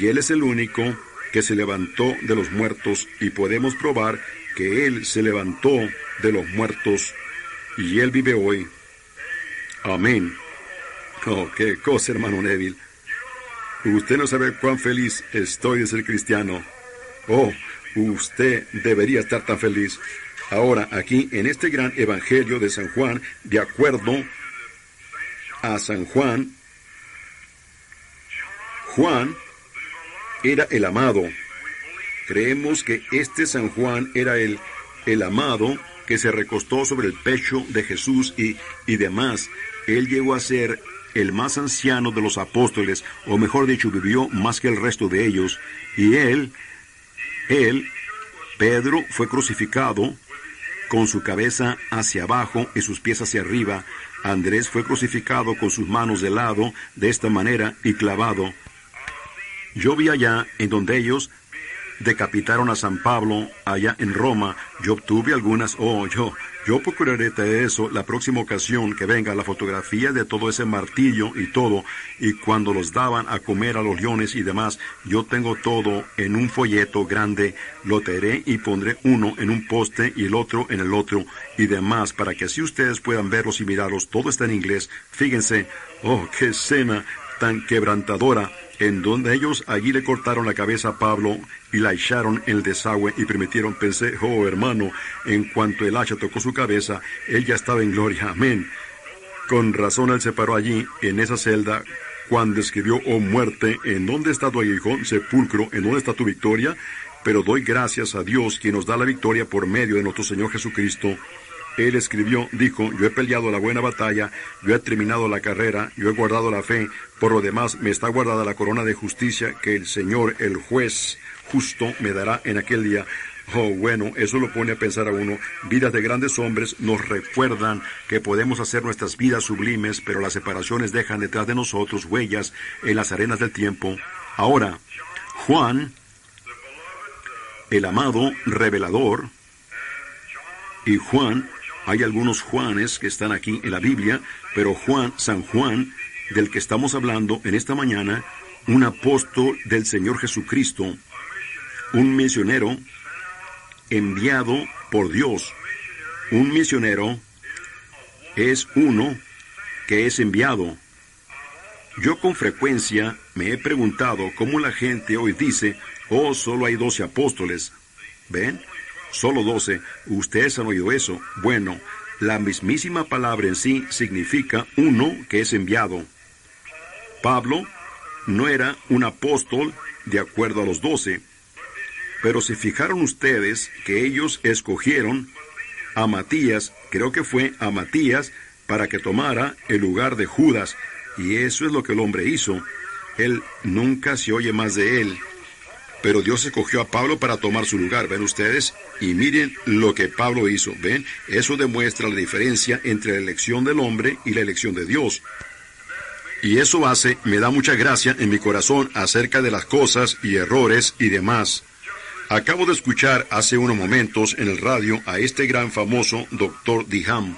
y Él es el único que se levantó de los muertos, y podemos probar que Él se levantó de los muertos, y Él vive hoy. Amén. Oh, qué cosa, hermano Neville. Usted no sabe cuán feliz estoy de ser cristiano. Oh, usted debería estar tan feliz. Ahora, aquí, en este gran evangelio de San Juan, de acuerdo a San Juan, Juan era el amado. Creemos que este San Juan era el amado que se recostó sobre el pecho de Jesús y demás. Él llegó a ser el más anciano de los apóstoles, o mejor dicho, vivió más que el resto de ellos. Y Pedro, fue crucificado con su cabeza hacia abajo y sus pies hacia arriba. Andrés fue crucificado con sus manos de lado, de esta manera, y clavado. Yo vi allá en donde ellos decapitaron a San Pablo, allá en Roma. Yo obtuve algunas, yo procuraré de eso la próxima ocasión que venga, la fotografía de todo ese martillo y todo, y cuando los daban a comer a los leones y demás. Yo tengo todo en un folleto grande, lo traeré y pondré uno en un poste y el otro en el otro, y demás, para que así ustedes puedan verlos y mirarlos. Todo está en inglés. Fíjense, qué escena tan quebrantadora, en donde ellos allí le cortaron la cabeza a Pablo y la echaron en el desagüe y permitieron. Pensé, hermano, en cuanto el hacha tocó su cabeza, él ya estaba en gloria. Amén. Con razón él se paró allí, en esa celda, cuando escribió, muerte, ¿en dónde está tu aguijón? Sepulcro, ¿en dónde está tu victoria? Pero doy gracias a Dios, quien nos da la victoria por medio de nuestro Señor Jesucristo. Él escribió, dijo, yo he peleado la buena batalla, yo he terminado la carrera, yo he guardado la fe, por lo demás me está guardada la corona de justicia que el Señor, el juez justo, me dará en aquel día. Bueno, eso lo pone a pensar a uno. Vidas de grandes hombres nos recuerdan que podemos hacer nuestras vidas sublimes, pero las separaciones dejan detrás de nosotros huellas en las arenas del tiempo. Ahora, Juan, el amado revelador, y Juan, hay algunos Juanes que están aquí en la Biblia, pero San Juan, del que estamos hablando en esta mañana, un apóstol del Señor Jesucristo, un misionero enviado por Dios. Un misionero es uno que es enviado. Yo con frecuencia me he preguntado cómo la gente hoy dice, solo hay 12 apóstoles. ¿Ven? Solo 12. Ustedes han oído eso. Bueno, la mismísima palabra en sí significa uno que es enviado. Pablo no era un apóstol de acuerdo a los 12, pero se fijaron ustedes que ellos escogieron a Matías, creo que fue a Matías, para que tomara el lugar de Judas, y eso es lo que el hombre hizo. Él nunca se oye más de él. Pero Dios escogió a Pablo para tomar su lugar, ¿ven ustedes? Y miren lo que Pablo hizo, ¿ven? Eso demuestra la diferencia entre la elección del hombre y la elección de Dios. Y eso me da mucha gracia en mi corazón acerca de las cosas y errores y demás. Acabo de escuchar hace unos momentos en el radio a este gran famoso Dr. Diham.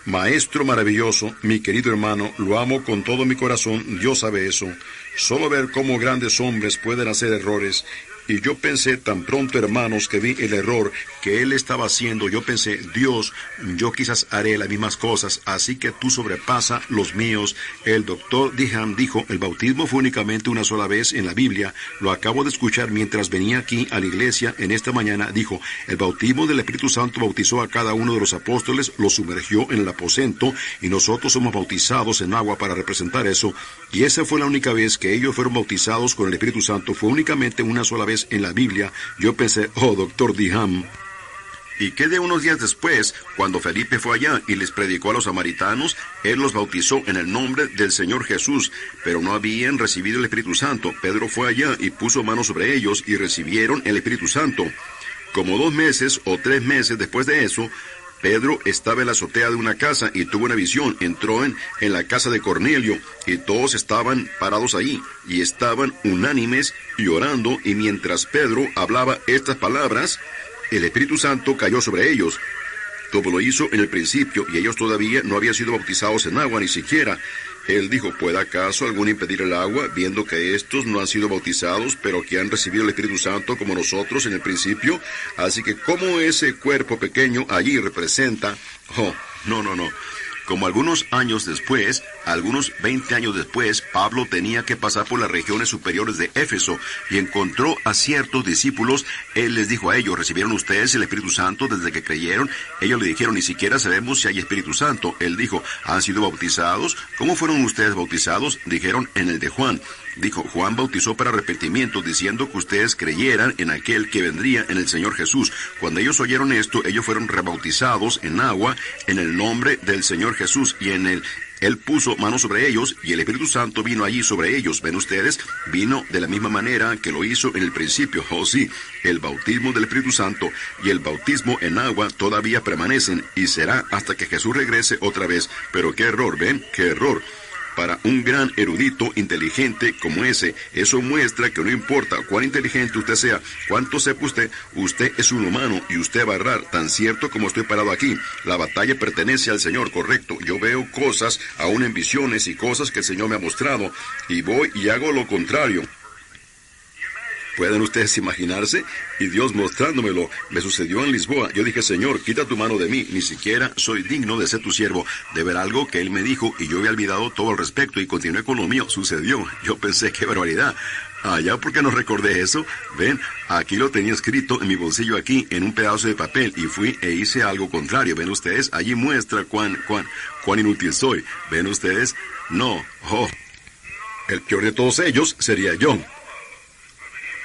Maestro maravilloso, mi querido hermano, lo amo con todo mi corazón, Dios sabe eso. Solo ver cómo grandes hombres pueden hacer errores. Y yo pensé tan pronto, hermanos, que vi el error que él estaba haciendo, yo pensé, Dios, yo quizás haré las mismas cosas, así que tú sobrepasa los míos. El doctor Diham dijo, el bautismo fue únicamente una sola vez en la Biblia. Lo acabo de escuchar mientras venía aquí a la iglesia en esta mañana. Dijo, el bautismo del Espíritu Santo bautizó a cada uno de los apóstoles, los sumergió en el aposento, y nosotros somos bautizados en agua para representar eso. Y esa fue la única vez que ellos fueron bautizados con el Espíritu Santo. Fue únicamente una sola vez en la Biblia. Yo pensé, doctor Diham. Y que de unos días después, cuando Felipe fue allá y les predicó a los samaritanos, él los bautizó en el nombre del Señor Jesús, pero no habían recibido el Espíritu Santo. Pedro fue allá y puso manos sobre ellos y recibieron el Espíritu Santo. Como 2 meses o 3 meses después de eso, Pedro estaba en la azotea de una casa y tuvo una visión. Entró en la casa de Cornelio y todos estaban parados allí y estaban unánimes y orando, y mientras Pedro hablaba estas palabras, el Espíritu Santo cayó sobre ellos. Todo lo hizo en el principio y ellos todavía no habían sido bautizados en agua ni siquiera. Él dijo, ¿puede acaso alguno impedir el agua, viendo que estos no han sido bautizados, pero que han recibido el Espíritu Santo como nosotros en el principio? Así que como ese cuerpo pequeño allí representa... Oh, no. Como algunos años después, algunos 20 años después, Pablo tenía que pasar por las regiones superiores de Éfeso y encontró a ciertos discípulos. Él les dijo a ellos, ¿recibieron ustedes el Espíritu Santo desde que creyeron? Ellos le dijeron, ni siquiera sabemos si hay Espíritu Santo. Él dijo, ¿han sido bautizados? ¿Cómo fueron ustedes bautizados? Dijeron, en el de Juan. Dijo, Juan bautizó para arrepentimiento, diciendo que ustedes creyeran en aquel que vendría, en el Señor Jesús. Cuando ellos oyeron esto, ellos fueron rebautizados en agua, en el nombre del Señor Jesús, y Él puso manos sobre ellos, y el Espíritu Santo vino allí sobre ellos. ¿Ven ustedes? Vino de la misma manera que lo hizo en el principio. Oh sí, el bautismo del Espíritu Santo y el bautismo en agua todavía permanecen, y será hasta que Jesús regrese otra vez. Pero qué error, ¿ven? ¡Qué error! Para un gran erudito inteligente como ese, eso muestra que no importa cuán inteligente usted sea, cuánto sepa usted es un humano y usted va a errar, tan cierto como estoy parado aquí. La batalla pertenece al Señor, correcto. Yo veo cosas, aún en visiones y cosas que el Señor me ha mostrado, y voy y hago lo contrario. ¿Pueden ustedes imaginarse? Y Dios mostrándomelo, me sucedió en Lisboa. Yo dije, Señor, quita tu mano de mí, ni siquiera soy digno de ser tu siervo. De ver algo que Él me dijo, y yo había olvidado todo al respecto, y continué con lo mío. Sucedió. Yo pensé, qué barbaridad. Allá, ¿por qué no recordé eso? Ven, aquí lo tenía escrito en mi bolsillo aquí, en un pedazo de papel, y fui e hice algo contrario. ¿Ven ustedes? Allí muestra cuán inútil soy. ¿Ven ustedes? No. Oh. El peor de todos ellos sería yo.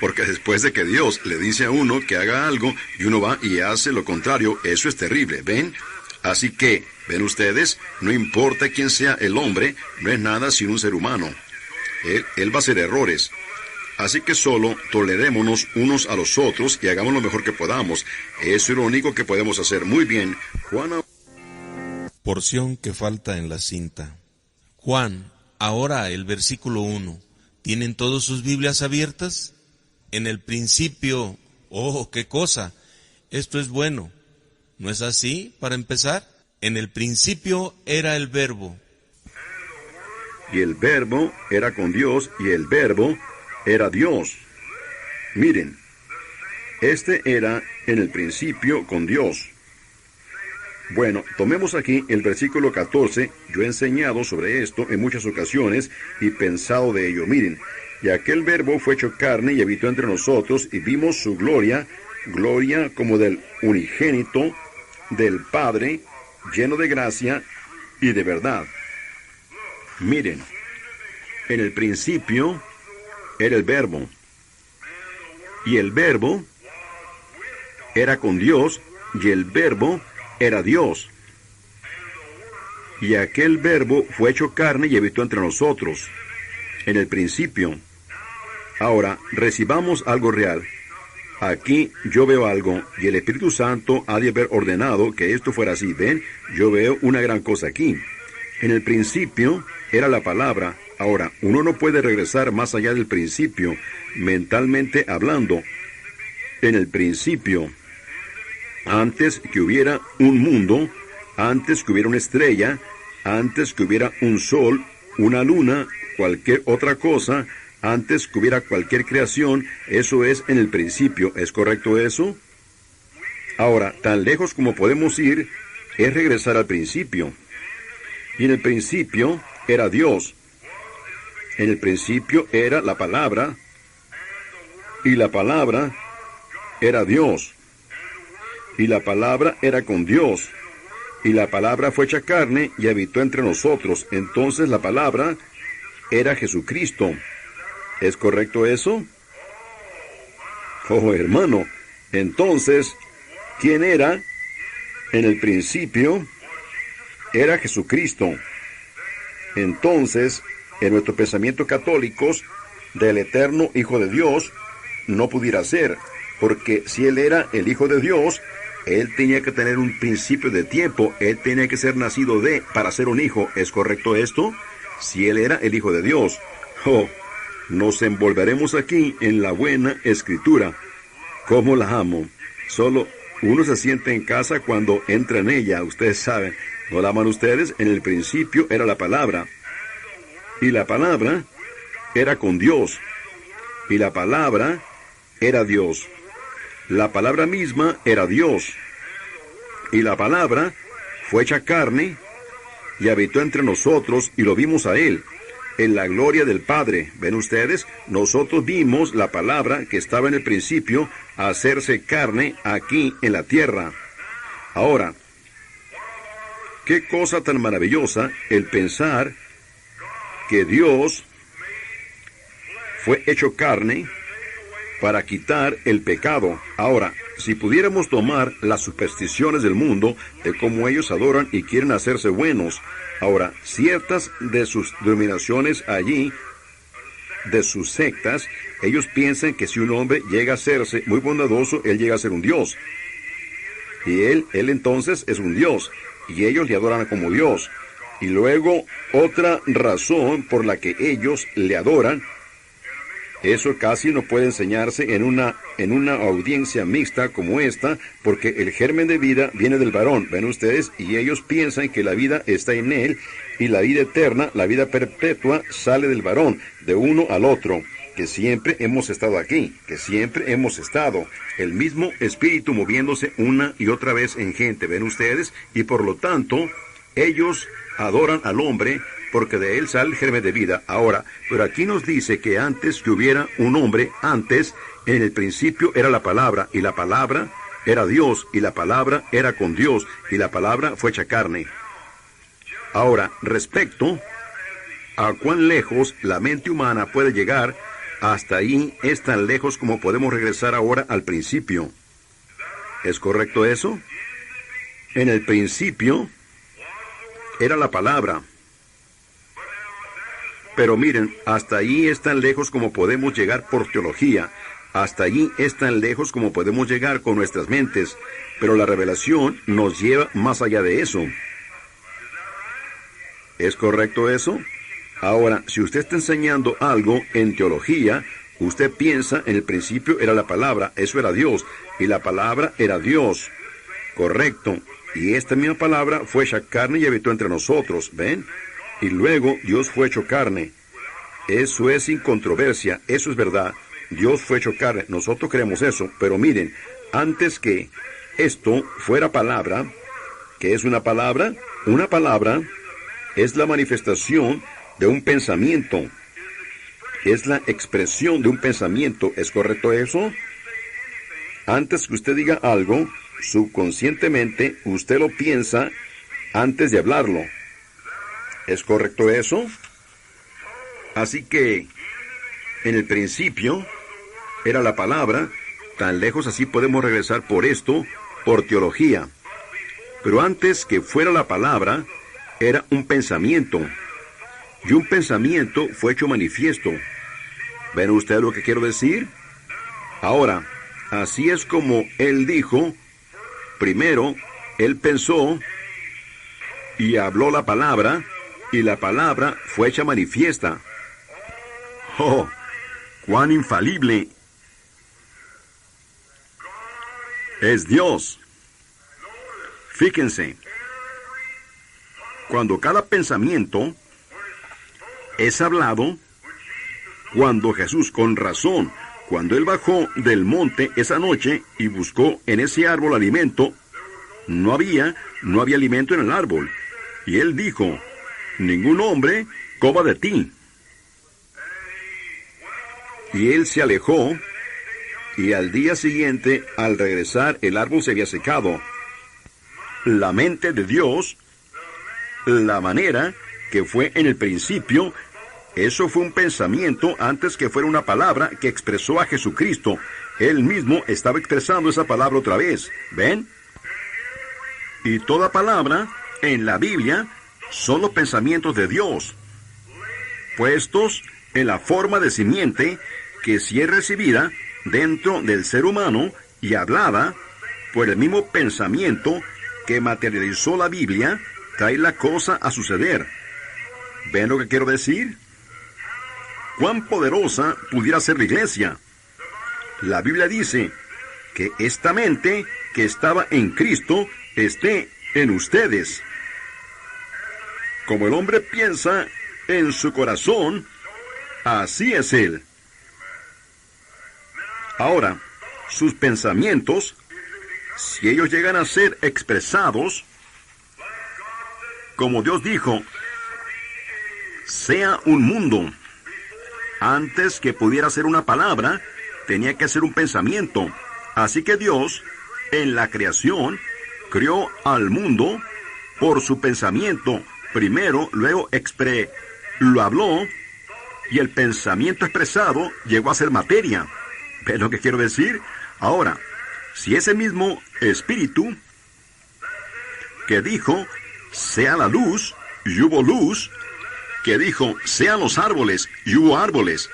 Porque después de que Dios le dice a uno que haga algo y uno va y hace lo contrario, eso es terrible, ¿ven? Así que, ¿ven ustedes? No importa quién sea el hombre, no es nada sino un ser humano. Él va a hacer errores. Así que solo tolerémonos unos a los otros y hagamos lo mejor que podamos. Eso es lo único que podemos hacer. Muy bien, Juan. Porción que falta en la cinta. Juan, ahora el versículo 1. ¿Tienen todos sus Biblias abiertas? En el principio, ¡oh, qué cosa! Esto es bueno. ¿No es así, para empezar? En el principio era el Verbo. Y el Verbo era con Dios, y el Verbo era Dios. Miren, este era en el principio con Dios. Bueno, tomemos aquí el versículo 14. Yo he enseñado sobre esto en muchas ocasiones y pensado de ello. Miren, y aquel Verbo fue hecho carne y habitó entre nosotros, y vimos su gloria, gloria como del unigénito del Padre, lleno de gracia y de verdad. Miren, en el principio era el Verbo, y el Verbo era con Dios, y el Verbo era Dios. Y aquel Verbo fue hecho carne y habitó entre nosotros, en el principio. Ahora, recibamos algo real. Aquí yo veo algo, y el Espíritu Santo ha de haber ordenado que esto fuera así. ¿Ven? Yo veo una gran cosa aquí. En el principio era la palabra. Ahora, uno no puede regresar más allá del principio, mentalmente hablando. En el principio, antes que hubiera un mundo, antes que hubiera una estrella, antes que hubiera un sol, una luna, cualquier otra cosa, antes que hubiera cualquier creación, eso es en el principio. ¿Es correcto eso? Ahora, tan lejos como podemos ir, es regresar al principio. Y en el principio era Dios. En el principio era la palabra, y la palabra era Dios. Y la palabra era con Dios. Y la palabra fue hecha carne y habitó entre nosotros. Entonces la palabra era Jesucristo. ¿Es correcto eso? Oh, hermano, entonces, ¿quién era? En el principio, era Jesucristo. Entonces, en nuestros pensamientos católicos, del eterno Hijo de Dios, no pudiera ser, porque si Él era el Hijo de Dios, Él tenía que tener un principio de tiempo, Él tenía que ser nacido para ser un hijo. ¿Es correcto esto? Si Él era el Hijo de Dios. Oh, nos envolveremos aquí en la buena Escritura. ¿Cómo la amo? Solo uno se siente en casa cuando entra en ella, ustedes saben. ¿No la aman ustedes? En el principio era la palabra. y la palabra era con Dios, y la palabra era Dios. La palabra misma era Dios, y la palabra fue hecha carne y habitó entre nosotros, y lo vimos a Él, en la gloria del Padre. ¿Ven ustedes? Nosotros vimos la palabra que estaba en el principio hacerse carne aquí en la tierra. Ahora, qué cosa tan maravillosa el pensar que Dios fue hecho carne para quitar el pecado. Ahora, si pudiéramos tomar las supersticiones del mundo, de cómo ellos adoran y quieren hacerse buenos. Ahora, ciertas de sus denominaciones allí, de sus sectas, ellos piensan que si un hombre llega a hacerse muy bondadoso, él llega a ser un Dios. Y él entonces es un Dios, y ellos le adoran como Dios. Y luego, otra razón por la que ellos le adoran, eso casi no puede enseñarse en una audiencia mixta como esta, porque el germen de vida viene del varón, ven ustedes, y ellos piensan que la vida está en él, y la vida eterna, la vida perpetua, sale del varón, de uno al otro, que siempre hemos estado aquí, que siempre hemos estado, el mismo espíritu moviéndose una y otra vez en gente, ven ustedes, y por lo tanto, ellos adoran al hombre, porque de él sale el germen de vida. Ahora, pero aquí nos dice que antes que hubiera un hombre, antes, en el principio era la palabra, y la palabra era Dios, y la palabra era con Dios, y la palabra fue hecha carne. Ahora, respecto a cuán lejos la mente humana puede llegar, hasta ahí es tan lejos como podemos regresar ahora al principio. ¿Es correcto eso? En el principio era la palabra. Pero miren, hasta allí es tan lejos como podemos llegar por teología. Hasta allí es tan lejos como podemos llegar con nuestras mentes. Pero la revelación nos lleva más allá de eso. ¿Es correcto eso? Ahora, si usted está enseñando algo en teología, usted piensa en el principio era la palabra, eso era Dios, y la palabra era Dios. Correcto. Y esta misma palabra fue hecha carne y habitó entre nosotros, ¿ven? Y luego Dios fue hecho carne. Eso es sin controversia, eso es verdad. Dios fue hecho carne, nosotros creemos eso, pero miren, antes que esto fuera palabra, ¿qué es una palabra? Una palabra es la manifestación de un pensamiento. Es la expresión de un pensamiento, ¿es correcto eso? Antes que usted diga algo, subconscientemente usted lo piensa antes de hablarlo. ¿Es correcto eso? Así que, en el principio, era la palabra, tan lejos así podemos regresar por esto, por teología. Pero antes que fuera la palabra, era un pensamiento. Y un pensamiento fue hecho manifiesto. ¿Ven ustedes lo que quiero decir? Ahora, así es como él dijo, primero, él pensó y habló la palabra, y la palabra fue hecha manifiesta. ¡Oh! ¡Cuán infalible es Dios! Fíjense, cuando cada pensamiento es hablado, cuando Jesús, con razón, cuando Él bajó del monte esa noche y buscó en ese árbol alimento, no había alimento en el árbol. Y Él dijo, ningún hombre coma de ti. Y Él se alejó, y al día siguiente, al regresar, el árbol se había secado. La mente de Dios, la manera que fue en el principio, eso fue un pensamiento antes que fuera una palabra que expresó a Jesucristo. Él mismo estaba expresando esa palabra otra vez. ¿Ven? Y toda palabra en la Biblia son los pensamientos de Dios, puestos en la forma de simiente que si es recibida dentro del ser humano y hablada por el mismo pensamiento que materializó la Biblia, trae la cosa a suceder. ¿Ven lo que quiero decir? ¿Cuán poderosa pudiera ser la iglesia? La Biblia dice que esta mente que estaba en Cristo esté en ustedes. Como el hombre piensa en su corazón, así es Él. Ahora, sus pensamientos, si ellos llegan a ser expresados, como Dios dijo, sea un mundo. Antes que pudiera ser una palabra, tenía que ser un pensamiento. Así que Dios, en la creación, creó al mundo por su pensamiento. Primero, luego lo habló, y el pensamiento expresado llegó a ser materia. ¿Ves lo que quiero decir? Ahora, si ese mismo espíritu que dijo, sea la luz, y hubo luz, que dijo, sean los árboles, y hubo árboles,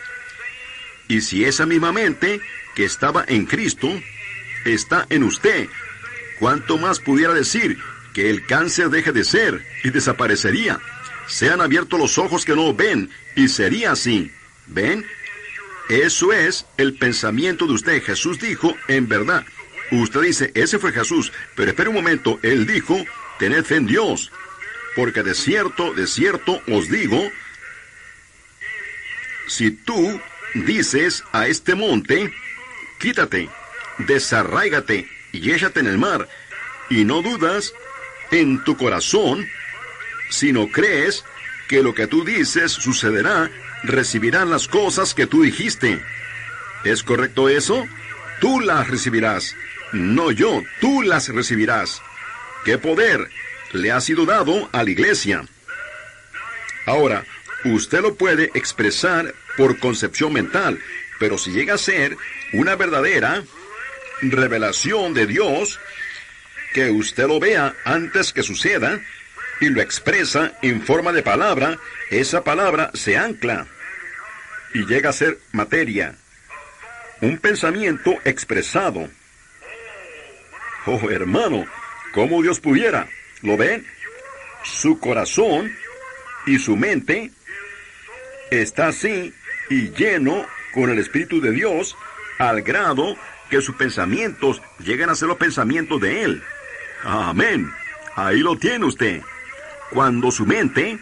y si esa misma mente que estaba en Cristo está en usted, ¿cuánto más pudiera decir que el cáncer deje de ser y desaparecería? Sean abiertos los ojos que no ven, y sería así. ¿Ven? Eso es el pensamiento de usted. Jesús dijo, en verdad. Usted dice, ese fue Jesús, pero espere un momento, Él dijo, tened fe en Dios, porque de cierto os digo, si tú dices a este monte, quítate, desarráigate y échate en el mar, y no dudas en tu corazón, sino crees que lo que tú dices sucederá, recibirán las cosas que tú dijiste. ¿Es correcto eso? Tú las recibirás, no yo, tú las recibirás. ¿Qué poder le ha sido dado a la iglesia? Ahora, usted lo puede expresar por concepción mental, pero si llega a ser una verdadera revelación de Dios, que usted lo vea antes que suceda, y lo expresa en forma de palabra, esa palabra se ancla y llega a ser materia. Un pensamiento expresado. Oh, hermano, ¿cómo Dios pudiera? ¿Lo ven? Su corazón y su mente está así y lleno con el Espíritu de Dios, al grado que sus pensamientos llegan a ser los pensamientos de Él. Amén. Ahí lo tiene usted. Cuando su mente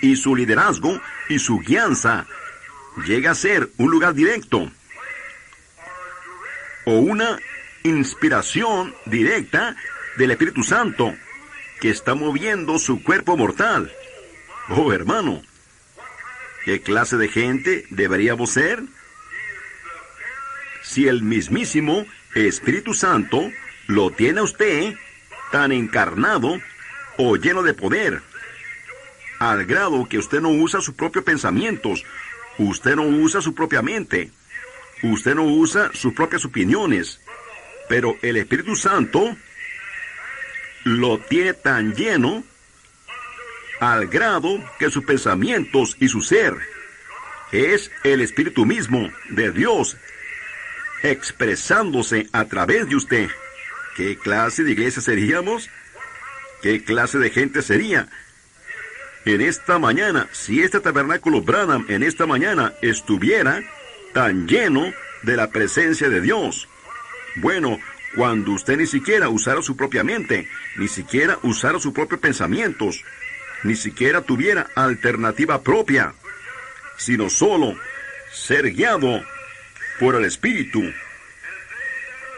y su liderazgo y su guianza llega a ser un lugar directo o una inspiración directa del Espíritu Santo que está moviendo su cuerpo mortal. Oh, hermano, ¿qué clase de gente deberíamos ser? Si el mismísimo Espíritu Santo lo tiene a usted tan encarnado o lleno de poder, al grado que usted no usa sus propios pensamientos, usted no usa su propia mente, usted no usa sus propias opiniones, pero el Espíritu Santo lo tiene tan lleno al grado que sus pensamientos y su ser es el Espíritu mismo de Dios expresándose a través de usted. ¿Qué clase de iglesia seríamos? ¿Qué clase de gente sería? En esta mañana, si este tabernáculo Branham en esta mañana estuviera tan lleno de la presencia de Dios. Bueno, cuando usted ni siquiera usara su propia mente, ni siquiera usara sus propios pensamientos, ni siquiera tuviera alternativa propia, sino solo ser guiado por el Espíritu.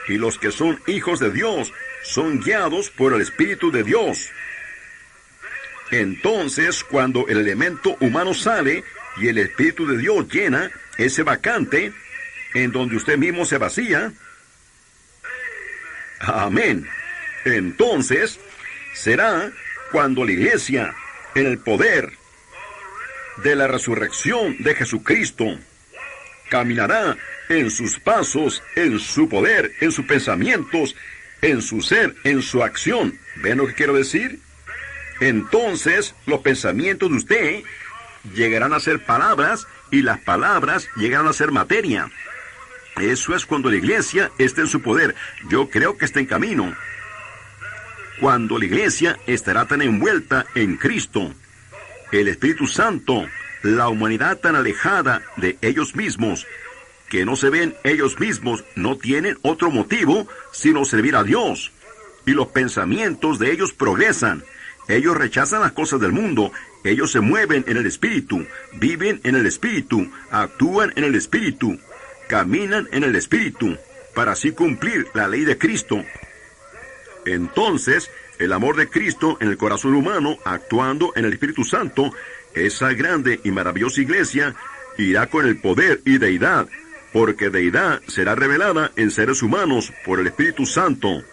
Y los que son hijos de Dios son guiados por el Espíritu de Dios. Entonces, cuando el elemento humano sale y el Espíritu de Dios llena ese vacante en donde usted mismo se vacía, amén, entonces será cuando la iglesia, en el poder de la resurrección de Jesucristo, caminará en sus pasos, en su poder, en sus pensamientos, en su ser, en su acción. ¿Ven lo que quiero decir? Entonces, los pensamientos de usted llegarán a ser palabras y las palabras llegarán a ser materia. Eso es cuando la iglesia está en su poder. Yo creo que está en camino. Cuando la iglesia estará tan envuelta en Cristo, el Espíritu Santo, la humanidad tan alejada de ellos mismos, que no se ven ellos mismos, no tienen otro motivo sino servir a Dios. Y los pensamientos de ellos progresan. Ellos rechazan las cosas del mundo Ellos se mueven en el Espíritu, viven en el Espíritu, actúan en el Espíritu, caminan en el Espíritu, para así cumplir la ley de Cristo. Entonces, el amor de Cristo en el corazón humano, actuando en el Espíritu Santo, esa grande y maravillosa iglesia, irá con el poder y deidad, porque deidad será revelada en seres humanos por el Espíritu Santo,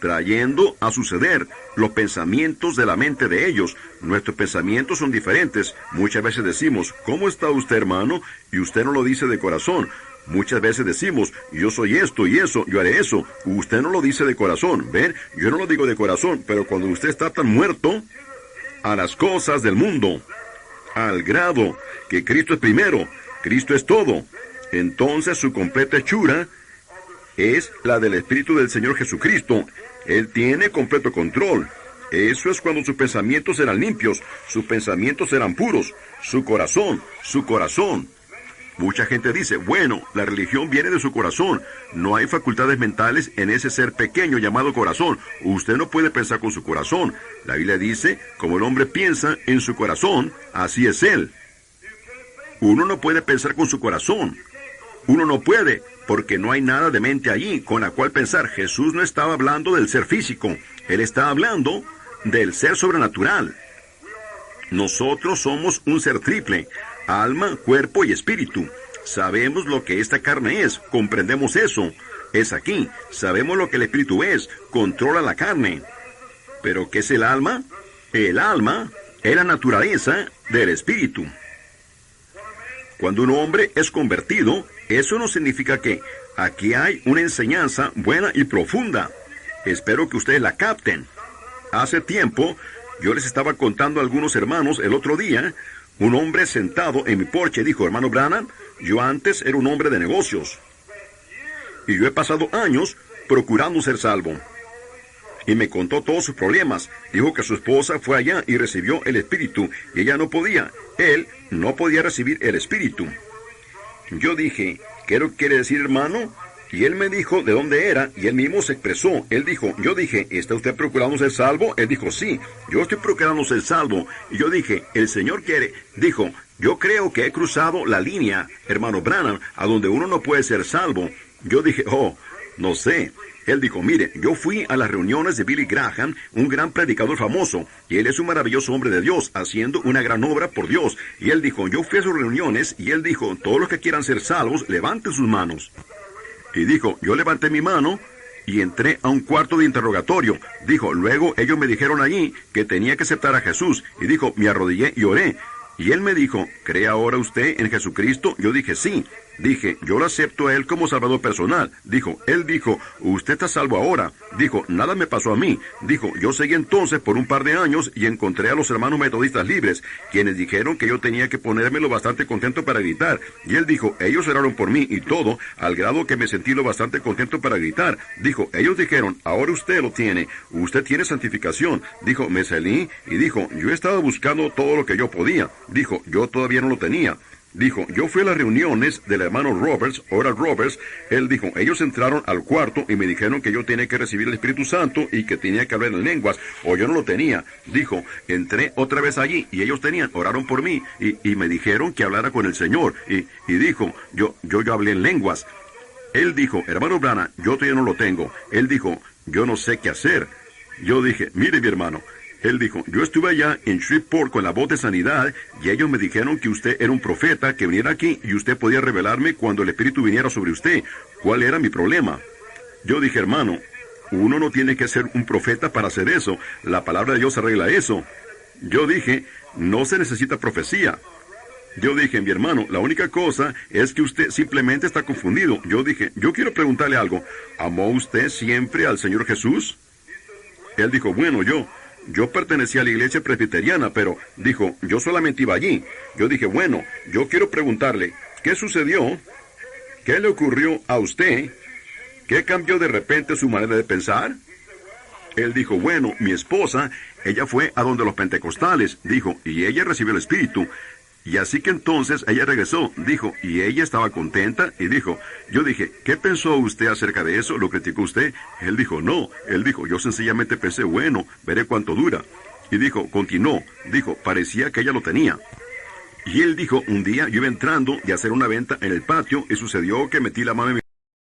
trayendo a suceder los pensamientos de la mente de ellos. Nuestros pensamientos son diferentes. Muchas veces decimos, ¿cómo está usted, hermano? Y usted no lo dice de corazón. Muchas veces decimos, yo soy esto y eso, yo haré eso. Usted no lo dice de corazón. ¿Ven? Yo no lo digo de corazón, pero cuando usted está tan muerto a las cosas del mundo, al grado que Cristo es primero, Cristo es todo, entonces su completa hechura es la del Espíritu del Señor Jesucristo. Él tiene completo control. Eso es cuando sus pensamientos serán limpios, sus pensamientos serán puros, su corazón. Mucha gente dice, bueno, la religión viene de su corazón. No hay facultades mentales en ese ser pequeño llamado corazón. Usted no puede pensar con su corazón. La Biblia dice, como el hombre piensa en su corazón, así es él. Uno no puede pensar con su corazón. Uno no puede, porque no hay nada de mente allí con la cual pensar. Jesús no estaba hablando del ser físico. Él estaba hablando del ser sobrenatural. Nosotros somos un ser triple, alma, cuerpo y espíritu. Sabemos lo que esta carne es, comprendemos eso. Es aquí, sabemos lo que el espíritu es, controla la carne. ¿Pero qué es el alma? El alma es la naturaleza del espíritu. Cuando un hombre es convertido, eso no significa que aquí hay una enseñanza buena y profunda. Espero que ustedes la capten. Hace tiempo, yo les estaba contando a algunos hermanos el otro día, un hombre sentado en mi porche dijo, hermano Branham, yo antes era un hombre de negocios. Y yo he pasado años procurando ser salvo. Y me contó todos sus problemas. Dijo que su esposa fue allá y recibió el Espíritu, y ella no podía. Él no podía recibir el Espíritu. Yo dije, ¿qué quiere decir, hermano? Y él me dijo de dónde era, y él mismo se expresó. Él dijo, yo dije, ¿está usted procurando ser salvo? Él dijo, sí, yo estoy procurando ser salvo. Y yo dije, el Señor quiere. Dijo, yo creo que he cruzado la línea, hermano Branham, a donde uno no puede ser salvo. Yo dije, oh, no sé. Él dijo, mire, yo fui a las reuniones de Billy Graham, un gran predicador famoso, y él es un maravilloso hombre de Dios, haciendo una gran obra por Dios. Y él dijo, yo fui a sus reuniones, y él dijo, todos los que quieran ser salvos, levanten sus manos. Y dijo, yo levanté mi mano y entré a un cuarto de interrogatorio. Dijo, luego ellos me dijeron allí que tenía que aceptar a Jesús. Y dijo, me arrodillé y oré. Y él me dijo, ¿cree ahora usted en Jesucristo? Yo dije, sí. Dije, yo lo acepto a él como salvador personal. Dijo, él dijo, usted está salvo ahora. Dijo, nada me pasó a mí. Dijo, yo seguí entonces por un par de años y encontré a los hermanos metodistas libres, quienes dijeron que yo tenía que ponérmelo bastante contento para gritar. Y él dijo, ellos oraron por mí y todo, al grado que me sentí lo bastante contento para gritar. Dijo, ellos dijeron, ahora usted lo tiene. Usted tiene santificación. Dijo, me salí y dijo, yo estaba buscando todo lo que yo podía. Dijo, yo todavía no lo tenía. Dijo, yo fui a las reuniones del hermano Roberts, Oral Roberts. Él dijo, ellos entraron al cuarto y me dijeron que yo tenía que recibir el Espíritu Santo y que tenía que hablar en lenguas, o yo no lo tenía. Dijo, entré otra vez allí y ellos oraron por mí y me dijeron que hablara con el Señor. Y dijo, yo hablé en lenguas. Él dijo, hermano Branham, yo todavía no lo tengo. Él dijo, yo no sé qué hacer. Yo dije, mire mi hermano. Él dijo, yo estuve allá en Shreveport con la voz de sanidad y ellos me dijeron que usted era un profeta, que viniera aquí y usted podía revelarme cuando el Espíritu viniera sobre usted. ¿Cuál era mi problema? Yo dije, hermano, uno no tiene que ser un profeta para hacer eso. La palabra de Dios arregla eso. Yo dije, no se necesita profecía. Yo dije, mi hermano, la única cosa es que usted simplemente está confundido. Yo dije, yo quiero preguntarle algo. ¿Amó usted siempre al Señor Jesús? Él dijo, bueno, yo pertenecía a la iglesia presbiteriana, pero dijo, yo solamente iba allí. Yo dije, bueno, yo quiero preguntarle, ¿qué sucedió? ¿Qué le ocurrió a usted? ¿Qué cambió de repente su manera de pensar? Él dijo, bueno, mi esposa, ella fue a donde los pentecostales, dijo, y ella recibió el Espíritu. Y así que entonces ella regresó, dijo, y ella estaba contenta, y dijo, yo dije, ¿qué pensó usted acerca de eso? ¿Lo criticó usted? Él dijo, no. Él dijo, yo sencillamente pensé, bueno, veré cuánto dura. Y dijo, continuó, dijo, parecía que ella lo tenía. Y él dijo, un día yo iba entrando de hacer una venta en el patio y sucedió que metí la mano en mi